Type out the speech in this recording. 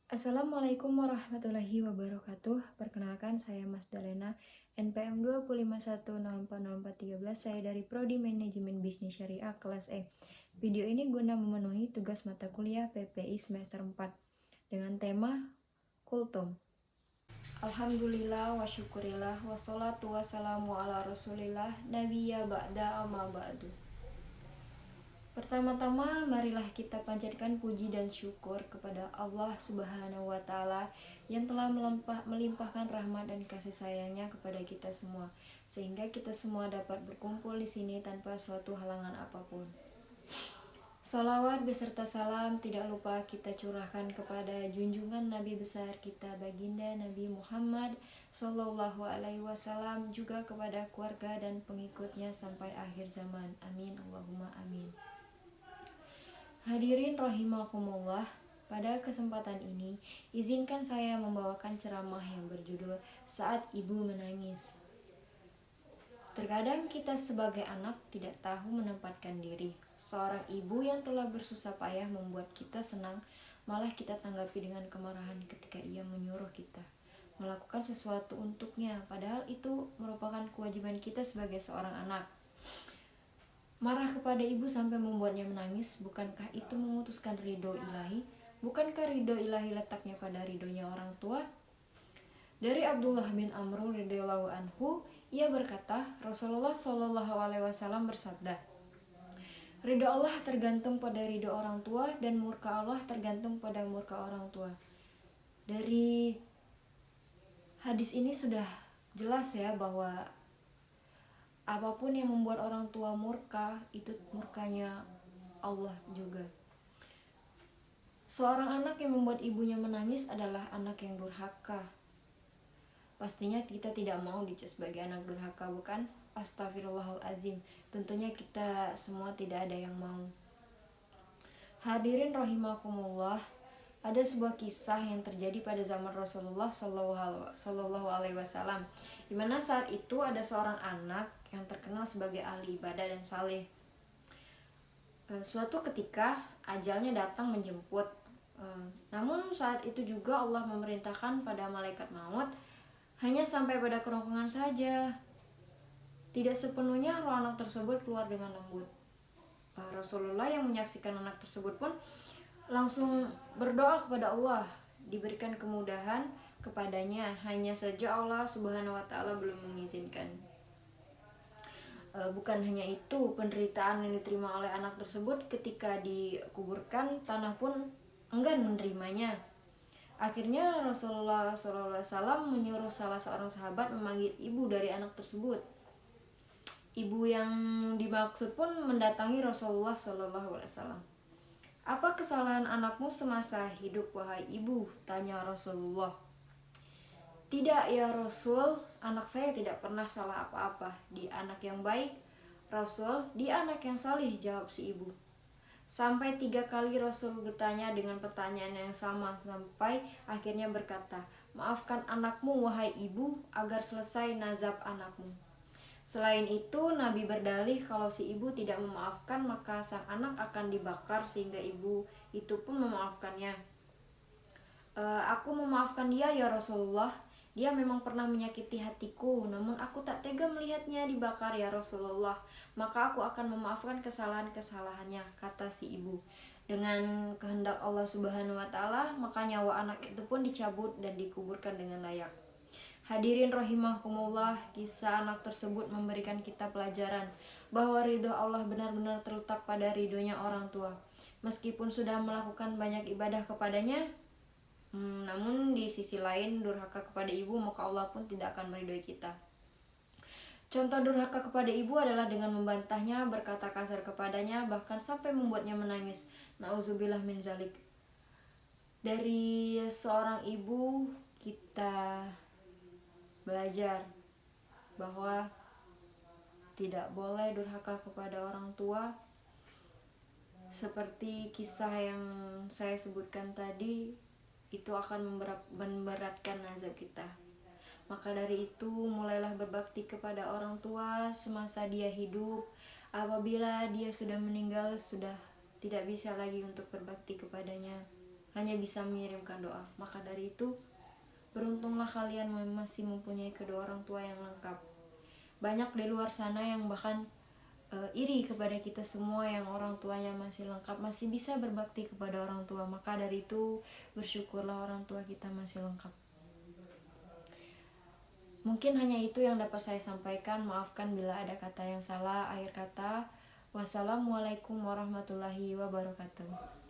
Assalamualaikum warahmatullahi wabarakatuh. Perkenalkan saya Mas Dalena, NPM 251040413. Saya dari Prodi Manajemen Bisnis Syariah kelas E. Video ini guna memenuhi tugas mata kuliah PPI semester 4 dengan tema Kultum. Alhamdulillah wa syukurillah wassalatu wassalamu ala rasulillah nabiyya ba'da amma ba'du. Pertama-tama, marilah kita panjatkan puji dan syukur kepada Allah Subhanahu wa Ta'ala yang telah melimpahkan rahmat dan kasih sayangnya kepada kita semua, sehingga kita semua dapat berkumpul di sini tanpa suatu halangan apapun. Salawat beserta salam tidak lupa kita curahkan kepada junjungan Nabi besar kita baginda Nabi Muhammad Sallallahu Alaihi Wasallam, juga kepada keluarga dan pengikutnya sampai akhir zaman. Amin Allahumma amin. Hadirin rahimakumullah, pada kesempatan ini izinkan saya membawakan ceramah yang berjudul Saat Ibu Menangis. Terkadang kita sebagai anak tidak tahu menempatkan diri. Seorang ibu yang telah bersusah payah membuat kita senang, malah kita tanggapi dengan kemarahan ketika ia menyuruh kita melakukan sesuatu untuknya, padahal itu merupakan kewajiban kita sebagai seorang anak. Marah kepada ibu sampai membuatnya menangis, bukankah itu memutuskan ridho ilahi? Bukankah ridho ilahi letaknya pada ridhonya orang tua? Dari Abdullah bin Amr radhiyallahu anhu, ia berkata, Rasulullah Shallallahu Alaihi Wasallam bersabda, ridho Allah tergantung pada ridho orang tua dan murka Allah tergantung pada murka orang tua. Dari hadis ini sudah jelas ya bahwa apapun yang membuat orang tua murka, itu murkanya Allah juga. Seorang anak yang membuat ibunya menangis adalah anak yang durhaka. Pastinya kita tidak mau dicap sebagai anak durhaka, bukan? Astagfirullahalazim. Tentunya kita semua tidak ada yang mau. Hadirin rahimakumullah, ada sebuah kisah yang terjadi pada zaman Rasulullah Sallallahu Alaihi Wasallam, di mana saat itu ada seorang anak yang terkenal sebagai ahli ibadah dan saleh. Suatu ketika ajalnya datang menjemput. Namun saat itu juga Allah memerintahkan pada malaikat maut hanya sampai pada kerongkongan saja. Tidak sepenuhnya roh anak tersebut keluar dengan lembut. Rasulullah yang menyaksikan anak tersebut pun langsung berdoa kepada Allah, diberikan kemudahan kepadanya. Hanya saja Allah Subhanahu wa Ta'ala belum mengizinkan. Bukan hanya itu, penderitaan yang diterima oleh anak tersebut ketika dikuburkan, tanah pun enggan menerimanya. Akhirnya Rasulullah SAW menyuruh salah seorang sahabat memanggil ibu dari anak tersebut. Ibu yang dimaksud pun mendatangi Rasulullah SAW. Apa kesalahan anakmu semasa hidup, wahai ibu? Tanya Rasulullah. Tidak ya Rasul, anak saya tidak pernah salah apa-apa. Dia anak yang baik. Rasul, dia anak yang salih, jawab si ibu. Sampai 3 kali Rasul bertanya dengan pertanyaan yang sama, sampai akhirnya berkata, maafkan anakmu wahai ibu, agar selesai nazab anakmu. Selain itu, Nabi berdalih kalau si ibu tidak memaafkan, maka sang anak akan dibakar sehingga ibu itu pun memaafkannya. Aku memaafkan dia ya Rasulullah. Dia memang pernah menyakiti hatiku, namun aku tak tega melihatnya dibakar ya Rasulullah. Maka aku akan memaafkan kesalahan-kesalahannya, kata si ibu. Dengan kehendak Allah Subhanahu wa Ta'ala, maka nyawa anak itu pun dicabut dan dikuburkan dengan layak. Hadirin rahimakumullah, kisah anak tersebut memberikan kita pelajaran bahwa ridho Allah benar-benar terletak pada ridhonya orang tua. Meskipun sudah melakukan banyak ibadah kepadanya, namun di sisi lain durhaka kepada ibu, maka Allah pun tidak akan meridhoi kita. Contoh durhaka kepada ibu adalah dengan membantahnya, berkata kasar kepadanya, bahkan sampai membuatnya menangis. Nauzubillah min zalik. Dari seorang ibu kita belajar bahwa tidak boleh durhaka kepada orang tua. Seperti kisah yang saya sebutkan tadi, itu akan memberatkan nazab kita. Maka dari itu, mulailah berbakti kepada orang tua semasa dia hidup. Apabila dia sudah meninggal, sudah tidak bisa lagi untuk berbakti kepadanya. hanya bisa mengirimkan doa. Maka dari itu, beruntunglah kalian masih mempunyai kedua orang tua yang lengkap. Banyak di luar sana yang bahkan iri kepada kita semua yang orang tuanya masih lengkap, masih bisa berbakti kepada orang tua. Maka dari itu, bersyukurlah orang tua kita masih lengkap. Mungkin hanya itu yang dapat saya sampaikan. Maafkan bila ada kata yang salah. Akhir kata, wassalamualaikum warahmatullahi wabarakatuh.